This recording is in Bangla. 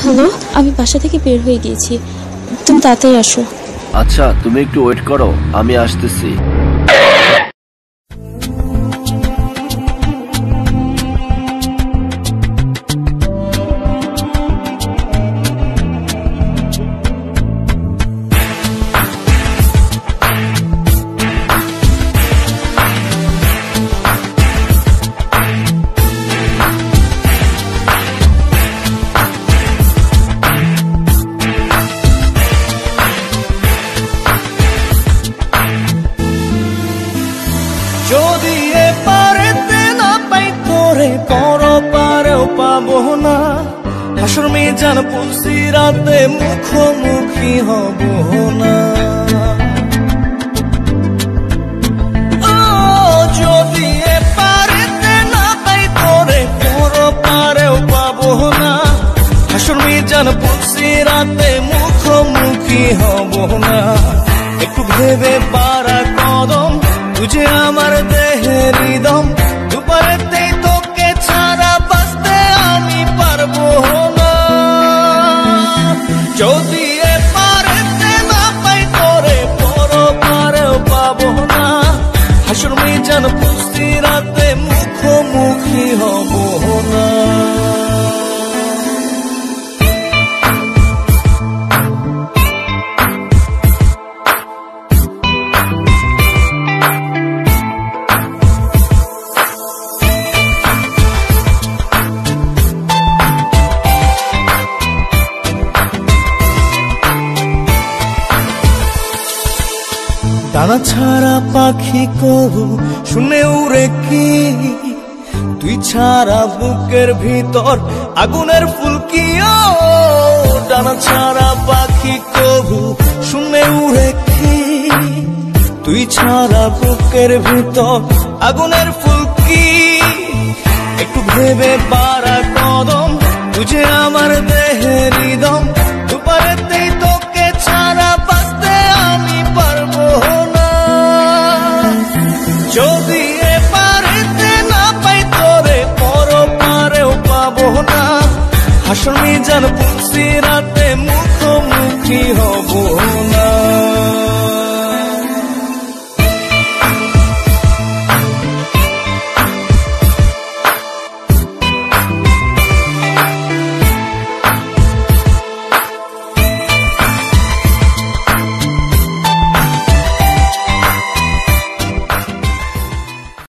হ্যালো, আমি বাসা থেকে বের হয়ে গিয়েছি, তুমি তাড়াতাড়ি আসো। আচ্ছা, তুমি একটু ওয়েট করো, আমি আসতেছি। যদি এপারেতে না পাই তোরে পর পারেও পাবো না, হাসর মিজান পুলসিরাতে মুখোমুখি হব না। যদি এপারেতে না পাই তোরে পর পারেও পাবো না, হাসর মিজান পুলসিরাতে মুখোমুখি হব না। একটু ভেবে পারা কদম তুঝে আমার দেহের হৃদম, দুপারেতেই তোকে ছাড়া বাঁচতে আমি পারবো না। যদি এপারেতে না পাই তোরে পর পারেও পাবো না, হাসর মিজান পুলসিরাতে মুখোমুখি হব না। ডানা ছাড়া পাখি কবু শুনে উড়ে কি, তুই ছাড়া বুকের ভিতর আগুনের ফুলকি। ডানা ছাড়া পাখি কবু শুনে উড়ে কি, তুই ছাড়া বুকের ভিতর আগুনের ফুলকি। একটু ভেবে পারা কদম তুঝে আমার দেহের হৃদম,